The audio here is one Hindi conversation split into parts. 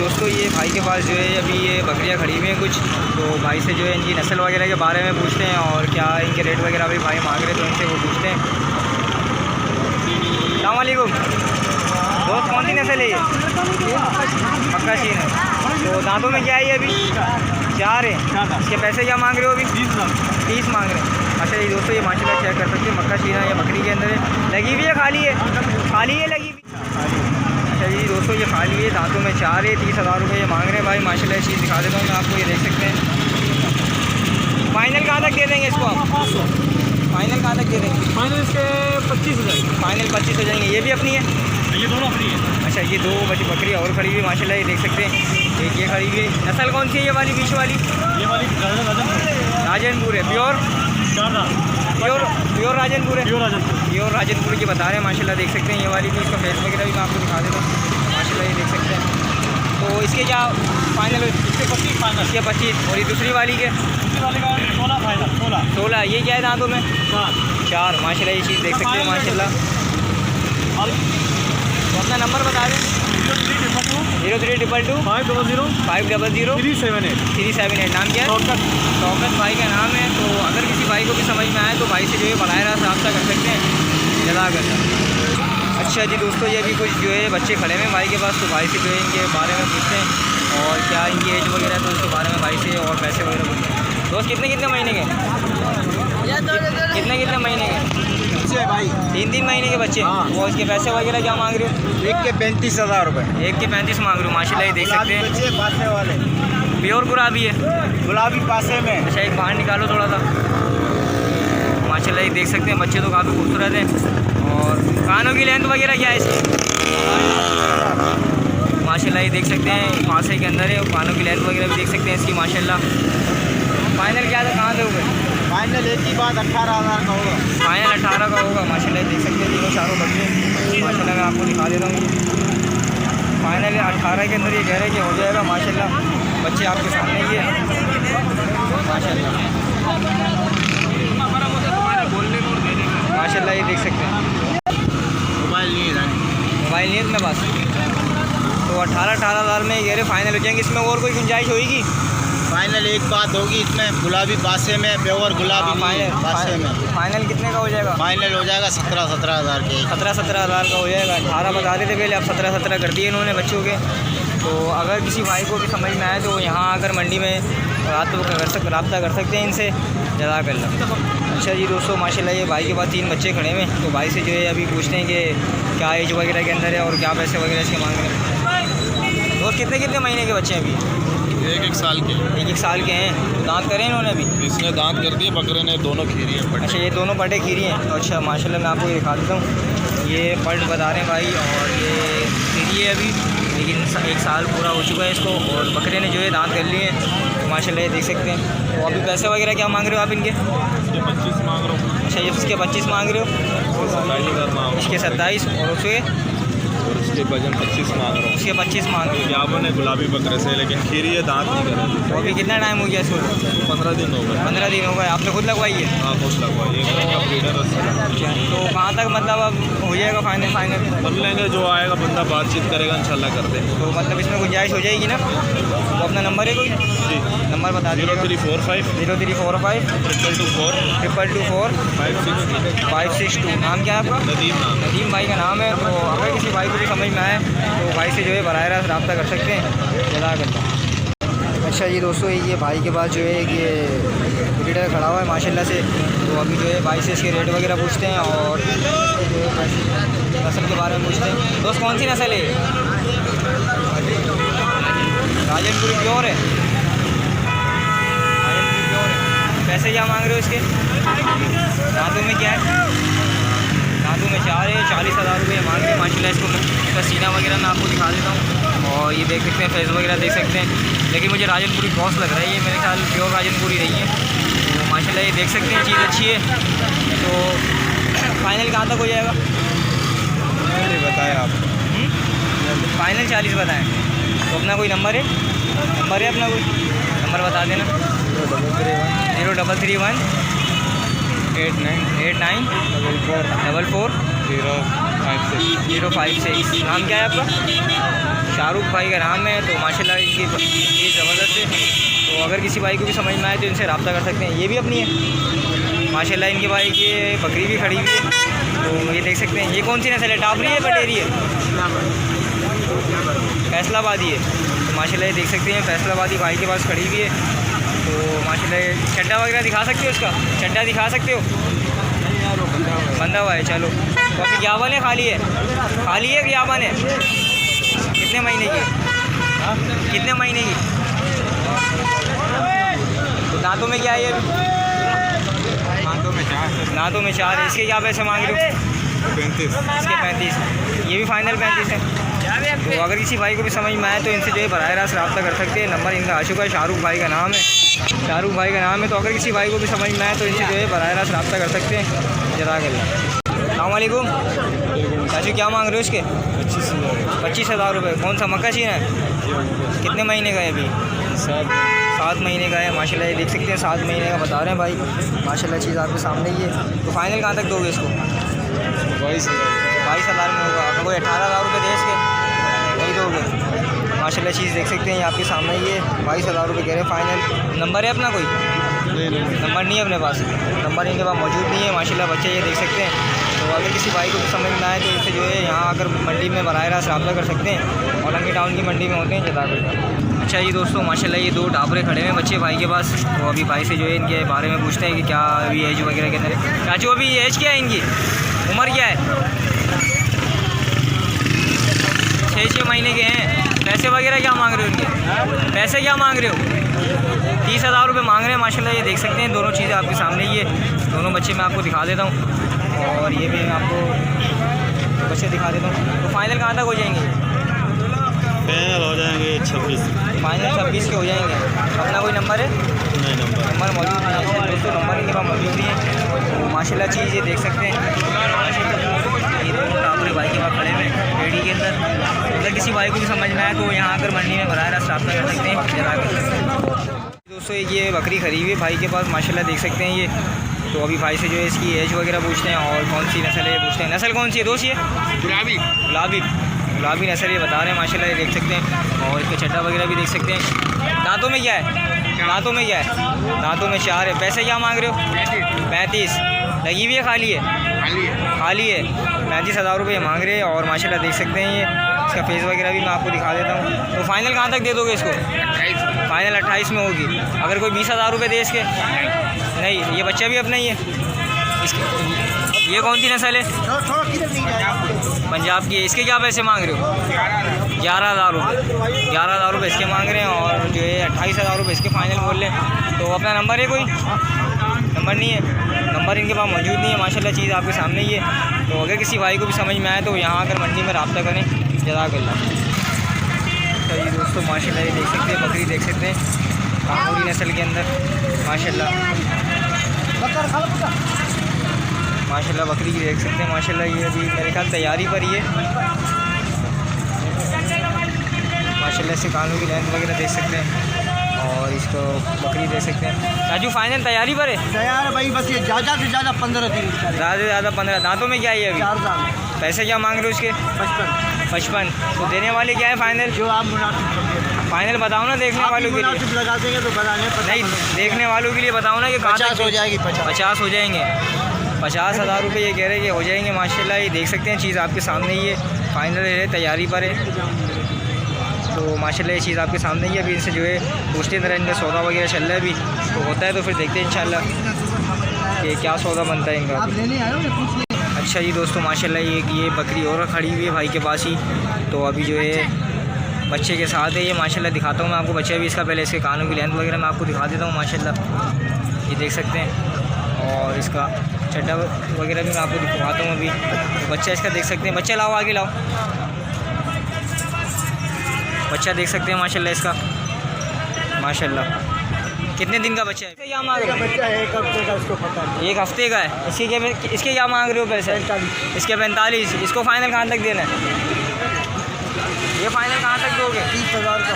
दोस्तों ये भाई के पास जो है अभी ये बकरियां खड़ी हुई हैं कुछ, तो भाई से जो है इनकी नस्ल वगैरह के बारे में पूछते हैं और क्या इनके रेट वगैरह भी भाई मांग रहे तो इनसे वो पूछते हैं। अस्सलाम वालेकुम दोस्त, कौन सी नस्ल है ये? पक्का शीन है। तो दांतों में क्या है ये अभी? 4 है। इसके पैसे क्या मांग रहे हो अभी? 30 मांग रहे हैं। अच्छा जी दोस्तों ये माशाल्लाह चेक कर सकते हैं, मक्का शीना या बकरी के अंदर है, लगी हुई है खाली है? खाली है लगी हुई? अच्छा जी दोस्तों ये खाली है, दांतों में 4 है, 30,000 रुपये ये मांग रहे हैं भाई। माशाल्लाह चीज़ दिखा देता हूँ मैं आपको, ये देख सकते हैं। फाइनल कहाँ तक दे देंगे इसको आप? फाइनल कहाँ तक दे देंगे? फाइनल इसके 25 हो जाएंगे। फाइनल 25 हो जाएंगे। ये भी अपनी है? ये दोनों अपनी है। अच्छा ये 2 बकरी और खड़ी हुई माशाल्लाह, ये देख सकते हैं। एक ये खड़ी हुई है। नस्ल कौन सी है ये वाली बीच वाली? ये वाली राजनपुर है। प्योर प्योर प्योर राजनपुर है। प्योर राजनपुर की बता रहे हैं माशाल्लाह, देख सकते हैं। ये वाली भी इसका फेस वगैरह भी मैं आपको दिखा देता हूँ माशाल्लाह, ये देख सकते हैं। तो इसके क्या फाइनल? इसके 25 फाइनल। इसके 25। और ये दूसरी वाली के? दूसरी वाली का 16 फाइनल। 16। ये क्या है दांतों में? 4 माशाल्लाह, ये चीज़ देख सकते हैं माशाल्लाह। और तो अपना नंबर बता दें। 0322 500 500 378। नाम क्या है? शौकत भाई का नाम है। तो अगर किसी भाई को भी समझ में आए तो भाई से जो है बराह रास्त रब्ता कर सकते हैं। जज़ाकल्लाह। अच्छा जी दोस्तों ये भी कुछ जो है बच्चे खड़े हैं भाई के पास, तो भाई से जो है इनके बारे में पूछते हैं और क्या इनकी एज वगैरह है तो उसके बारे में भाई से और पैसे वगैरह पूछते हैं। दोस्त कितने महीने के? कितने महीने के? भाई 3 महीने के बच्चे। वो इसके पैसे वगैरह क्या मांग रहे हो? एक के 35,000 रुपये। एक के 35 मांग रहे हो माशाल्लाह, ये देख सकते हैं। पासे वाले प्योर गुलाबी है। गुलाबी पासे में। अच्छा एक बाहर निकालो थोड़ा सा। माशाल्लाह ये देख सकते हैं, बच्चे तो काफ़ी खूबसूरत हैं। और कानों की लेंथ वगैरह क्या है इसकी? माशाल्लाह ये देख सकते हैं, फांसे के अंदर है। कानों की लेंथ वगैरह भी देख सकते हैं इसकी माशाल्लाह। फाइनल क्या था, कहाँ दोगे? फाइनल एक ही बात 18,000 का होगा। फाइनल 18 का होगा माशाल्लाह, देख सकते हैं। तीनों चारों बच्चे माशाल्लाह, मैं आपको दिखा देता हूँ। फाइनल 18 के अंदर ये कह रहे हैं कि हो जाएगा माशाल्लाह। बच्चे आपके सामने ही है माशाल्लाह माशाल्लाह, ये देख सकते हैं। मोबाइल नहीं है अपने पास। तो 18,000 में ये फाइनल हो जाएंगे। इसमें और कोई गुंजाइश होगी? फाइनल एक बात होगी इसमें, गुलाबी पासे में, प्योर गुलाबी पासे में। फाइनल कितने का हो जाएगा? फाइनल हो जाएगा 17,000 के। 17,000 का हो जाएगा। 18 बता देते पहले, अब 17 कर दिए इन्होंने बच्चों के। तो अगर किसी भाई को भी समझ में आए तो यहाँ आकर मंडी में रब्ता कर सकते हैं इनसे। जज़ाकल्लाह। अच्छा जी दोस्तों माशाल्लाह ये भाई के पास 3 बच्चे खड़े हुए हैं, तो भाई से जो है अभी पूछते हैं कि क्या एज वगैरह के अंदर है और क्या पैसे वगैरह इसके मांग रहे हैं। और कितने महीने के बच्चे हैं अभी? 1 साल के। 1 साल के हैं। तो दांत करे इन्होंने अभी? इसने दांत कर दिए, बकरे ने दोनों खीरी हैं। अच्छा ये दोनों पटे खीरी हैं। तो अच्छा माशाल्लाह मैं आपको ये दिखा देता हूँ। ये पट बता रहे हैं भाई, और ये खीरी है अभी, लेकिन 1 साल पूरा हो चुका है इसको। और बकरे ने जो है दांत कर लिए हैं, तो माशाल्लाह ये देख सकते हैं। तो अभी पैसे वगैरह क्या मांग रहे हो आप इनके? 25 मांग रहा हूँ। अच्छा ये उसके 25 मांग रहे हो? 27,000 मांग इसके 27 और उसके उसके वजन 25 मांग रहा हूँ। उसके 25 मांग रहे हो। जामुन है गुलाबी बकरे से, लेकिन खीरी है, दांत नहीं करे। तो अभी कितना टाइम हो गया इसको? 15 दिन हो गए। 15 दिन हो गए। आपने खुद लगवाई है? हाँ खुद लगवाइए। तो कहाँ तक मतलब अब हो जाएगा फाइनल? कर लेंगे, जो आएगा बंदा बातचीत करेगा इंशाल्लाह कर देंगे। तो मतलब इसमें गुंजाइश हो जाएगी ना? तो अपना नंबर है कोई? जी नंबर बता दीजिए। 0345 0345 224 224 562। नाम क्या है आपका? नदीम भाई का नाम है। तो अगर किसी भाई को भी समझ में आए तो भाई से जो है बराह रास्त रब्ता कर सकते हैं। जज़ाकल्लाह। अच्छा जी दोस्तों ये भाई के पास जो है ये ब्रीडर खड़ा हुआ है माशाल्लाह से। तो अभी जो है भाई से इसके रेट वगैरह पूछते हैं और नस्ल के बारे में पूछते हैं। दोस्त कौन सी नस्ल है? राजनपुरी प्योर है। राजनपुरी प्योर है। पैसे क्या मांग रहे हो इसके? दांतों में क्या है? दांतों में 4 है। 40,000 रुपये मांग रहे हैं माशाल्लाह इसको। इसका सीना वगैरह मैं आपको दिखा देता हूँ। और ये देख सकते हैं, फेस वगैरह देख सकते हैं। लेकिन मुझे राजनपुरी क्रॉस लग रहा है, ये मेरे ख्याल प्योर राजनपुरी नहीं है। तो माशाल्लाह ये देख सकते हैं, चीज़ अच्छी है। तो फाइनल कहाँ तक हो जाएगा? बताएं आप। फाइनल 40 बताएं। तो अपना कोई नंबर है? अपना कोई नंबर बता देना। 0331 89 44 056। नाम क्या है आपका? शाहरुख भाई का नाम है। तो माशाल्लाह इनकी ये ज़बरदस्त है। तो अगर किसी भाई को भी समझ में आए तो इनसे रब्ता कर सकते हैं। ये भी अपनी है माशाल्लाह। इनके भाई की बकरी भी खड़ी हुई है। तो ये देख सकते हैं। ये कौन सी नस्ल है? टापरी है, बटेरी है, फैसलाबादी है। तो माशाल्लाह ये देख सकते हैं फैसलाबादी भाई के पास खड़ी हुई है। तो माशाल्लाह चड्डा वगैरह दिखा सकते हो? उसका चड्डा दिखा सकते हो? बंधा हुआ है। चलो तो अभी यावन है, खाली है? खाली है कि यावन है? कितने महीने की? कितने महीने की? तो दांतों में क्या है ये? दांतों में 4 है। इसके क्या पैसे मांग रहे हो? 35। इसके 35। ये भी फाइनल 35 है। तो अगर किसी भाई को भी समझ में आए तो इनसे जो है बराह रास्त रब्ता कर सकते हैं। नंबर इनका आ चुका है। शाहरुख भाई का नाम है। शाहरुख भाई का नाम है। तो अगर किसी भाई को भी समझ में आए तो इनसे जो है बराह रास्त रब्ता कर सकते हैं। जज़ाकल्लाह। अस्सलाम वालेकुम। चाचू क्या मांग रहे हो इसके? 25,000 रुपये। कौन सा मक्का चीन है? कितने महीने का है अभी? 7 महीने का है माशाल्लाह। ये देख सकते हैं 7 महीने का बता रहे हैं भाई। माशाल्लाह चीज़ आपके सामने ही है। तो फाइनल कहाँ तक दोगे इसको? 22,000 में होगा। अगर कोई 18,000 रुपये दे इसके नहीं दोगे? माशाल्लाह चीज़ देख सकते हैं आपके सामने ही है। 22,000 रुपये कह रहे हैं फाइनल। नंबर है अपना कोई? नंबर नहीं है अपने पास। नंबर इनके पास मौजूद नहीं है माशाल्लाह। बच्चे ये देख सकते हैं। तो अगर किसी भाई को भी समझ में आए तो इसे जो है यहाँ आकर मंडी में बराह रास्त रब्ता कर सकते हैं। औलंगी टाउन की मंडी में होते हैं जज़ाकल्लाह। अच्छा जी दोस्तों माशाल्लाह ये 2 टापरे खड़े हैं बच्चे भाई के पास। तो अभी भाई से जो है इनके बारे में पूछते हैं कि क्या अभी एज वगैरह के अंदर। चाचू अभी एज क्या है इनकी? उम्र क्या है? 6 महीने के हैं। पैसे वगैरह क्या मांग रहे हो इनके? पैसे क्या मांग रहे हो? 30,000 रुपये मांग रहे हैं माशाल्लाह। ये देख सकते हैं दोनों चीज़ें आपके सामने ही है। दोनों बच्चे मैं आपको दिखा देता हूँ और ये भी मैं आपको बच्चे दिखा देता हूँ। तो फाइनल कहाँ तक हो जाएंगे? फाइनल हो जाएंगे 26। फाइनल 26 के हो जाएंगे। अपना कोई नंबर है? नहीं, नंबर मौजूद नहीं है दोस्तों। नंबर इनके पास मौजूद नहीं है। तो माशाल्लाह चीज़ ये देख सकते हैं। ये दोनों टापरे भाई के पास खड़े हुए हैं रेडी के अंदर। अगर किसी भाई को भी समझ में आए तो यहाँ आकर मंडी में बराह रास्त रब्ता कर सकते हैं। जज़ाकल्लाह। दोस्तों ये बकरी खरीदी हुई है भाई के पास माशाल्लाह देख सकते हैं ये। तो अभी भाई से जो है इसकी एज वगैरह पूछते हैं और कौन सी नस्ल है ये पूछते हैं। नस्ल कौन सी है दोस्त? ये गुलाबी नस्ल ये बता रहे हैं माशाल्लाह। ये देख सकते हैं और इसका चड्डा वगैरह भी देख सकते हैं। दांतों में क्या है? दांतों में क्या है? दांतों में 4 है। पैसे क्या मांग रहे हो? 35। लगी हुई है? खाली है? खाली है। 35,000 रुपये मांग रहे हैं और माशाल्लाह देख सकते हैं ये। इसका फेस वगैरह भी मैं आपको दिखा देता हूँ। तो फाइनल कहाँ तक दे दोगे इसको? फाइनल 28 में होगी। अगर कोई 20,000 रुपये दे इसके? नहीं। ये बच्चा भी अपना ही है इसके? ये कौन सी नस्ल है? पंजाब की है। इसके क्या पैसे मांग रहे हो? 11,000 रुपये। 11,000 रुपये इसके मांग रहे हैं और जो है 28,000 रुपये इसके फाइनल बोल रहे हैं। तो अपना नंबर है कोई? नंबर नहीं है। नंबर इनके पास मौजूद नहीं है माशाल्लाह। चीज़ आपके सामने ही है। तो अगर किसी भाई को भी समझ में आए तो यहाँ आकर मंडी में रब्ता करें। जज़ाकल्लाह। तो ये दोस्तों माशाल्लाह ये देख सकते हैं बकरी देख सकते हैं कानूरी नस्ल के अंदर माशाल्लाह। बकरी की देख सकते हैं माशाल्लाह। ये अभी मेरे ख्याल तैयारी पर ही है माशाल्लाह। इससे कानों की लेंथ वगैरह देख सकते हैं और इसको बकरी देख सकते हैं। राजू फाइनल तैयारी पर है? तैयार है भाई। बस ये ज़्यादा से ज़्यादा 15 दिन। ज़्यादा से ज़्यादा 15। दांतों में क्या है अभी? 4 दांत। पैसे क्या मांग रहे हो इसके? 55। तो देने वाले क्या है फाइनल? जो आप मुनासिब फाइनल बताओ ना देखने वालों के लिए। लगा देंगे तो बताने पर नहीं, देखने वालों के लिए बताओ ना कि कहाँ 50 हो जाएगी। 50 हो जाएंगे। 50,000 रुपये ये कह रहे हैं कि हो जाएंगे माशाल्लाह। ये देख सकते हैं चीज़ आपके सामने ही है। फाइनल है, तैयारी पर है। तो माशाल्लाह ये चीज़ आपके सामने ही है। अभी इनसे जो है पूछते तरह इनका सौदा वगैरह चल रहा है अभी। तो होता है तो फिर देखते हैं इंशाल्लाह कि क्या सौदा बनता है इनका। अच्छा जी दोस्तों माशाल्लाह ये बकरी और खड़ी हुई है भाई के पास ही। तो अभी जो है बच्चे के साथ है ये माशाल्लाह। दिखाता हूँ मैं आपको बच्चा भी इसका। पहले इसके कानों की लेंथ वगैरह मैं आपको दिखा देता हूँ माशाल्लाह। ये देख सकते हैं और इसका चड्डा वगैरह भी मैं आपको दिखवाता हूँ अभी। तो बच्चा इसका देख सकते हैं। बच्चा लाओ, आगे लाओ। बच्चा देख सकते हैं माशाल्लाह इसका माशाल्लाह। कितने दिन का बच्चा है? क्या मांग रहे हो? बच्चा है 1 हफ्ते का। इसको पता है 1 हफ्ते का है। इसके क्या मांग रहे हो पैसे? 45। इसके 45। इसको फाइनल कहाँ तक देना है? ये फाइनल कहाँ तक दोगे? 30,000 का।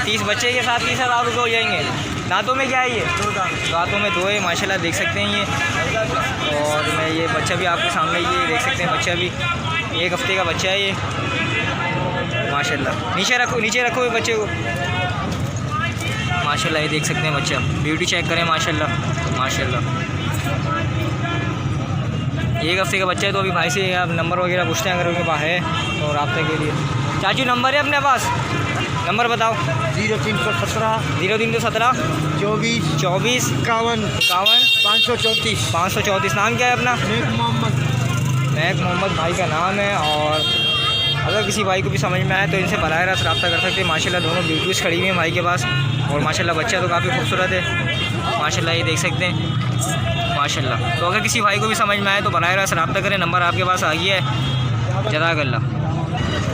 30 बच्चे के साथ 30,000 रुपये हो जाएंगे। दांतों में क्या है ये? 2 दांत। दांतों में 2 है माशाल्लाह देख सकते हैं ये। और मैं ये बच्चा भी आपके सामने ये देख सकते हैं। बच्चा भी 1 हफ्ते का बच्चा है ये माशाल्लाह। नीचे रखो ये बच्चे को। माशाल्लाह ये देख सकते हैं बच्चे, आप ब्यूटी चेक करें माशाल्लाह माशाल्लाह। एक हफ्ते का बच्चा है, तो अभी भाई से आप नंबर वगैरह पूछते हैं अगर उनके पास है तो रब्ता के लिए। चाचू नंबर है अपने पास, नंबर बताओ। 0317 0317 24 24 51 534 534। नाम क्या है अपना? नेक मोहम्मद भाई का नाम है। और अगर किसी भाई को भी समझ में आए तो इनसे बराह रास्त रब्ता कर सकते हैं। माशाल्लाह दोनों ब्यूटीज़ खड़ी हुई हैं भाई के पास, और माशाल्लाह बच्चा तो काफ़ी खूबसूरत है माशाल्लाह, ये देख सकते हैं माशाल्लाह। तो अगर किसी भाई को भी समझ में आए तो बराह रास्त रब्ता करें, नंबर आपके पास आ गया है। जज़ाकल्लाह।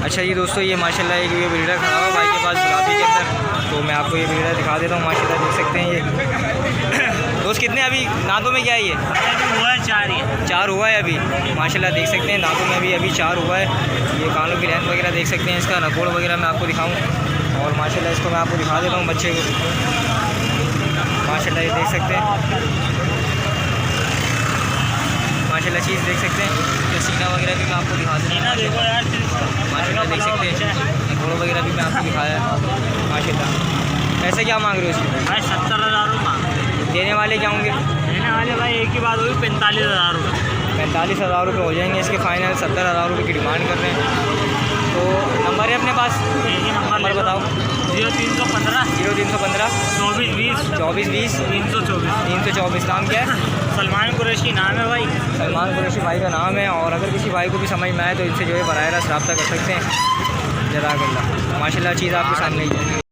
अच्छा जी दोस्तों, ये माशाल्लाह एक ये ब्रीडर खड़ा हुआ भाई के पास गुलाबी के अंदर, तो मैं आपको ये ब्रीडर दिखा देता हूँ। माशाल्लाह देख सकते हैं ये दोस्त कितने अभी दांतों में क्या है ये? हुआ है 4 4 हुआ है अभी माशाल्लाह, देख सकते हैं दांतों में अभी 4 हुआ है। ये कानों की लेंथ वगैरह देख सकते हैं, इसका नकोड़ वगैरह मैं आपको दिखाऊँ। और माशाल्लाह इसको मैं आपको दिखा देता हूँ बच्चे को, माशाल्लाह ये देख सकते हैं माशाल्लाह चीज़ देख सकते हैं। तो सीना वगैरह भी मैं आपको दिखा देता हूँ माशाल्लाह, देख सकते हैं नकोड़ वगैरह भी मैं आपको दिखाया है माशाल्लाह। पैसे क्या मांग रहे हो इसके? भाई 70,000 मांग। देने वाले क्या होंगे? देने वाले भाई एक ही बात होगी, 45,000 रुपये। 45,000 रुपये हो जाएंगे इसके फाइनल। 70,000 रुपये की डिमांड कर रहे हैं। तो नंबर है अपने पास, यही नंबर बताओ। 0315 0315 24 20 324। 324। नाम क्या है? सलमान कुरैशी नाम है भाई। सलमान कुरैशी भाई का नाम है। और अगर किसी भाई को भी समझ में आए तो इनसे जो है बराह रास्त रब्ता कर सकते हैं। जज़ाकल्लाह। माशाल्लाह चीज़ आपके सामने ही है।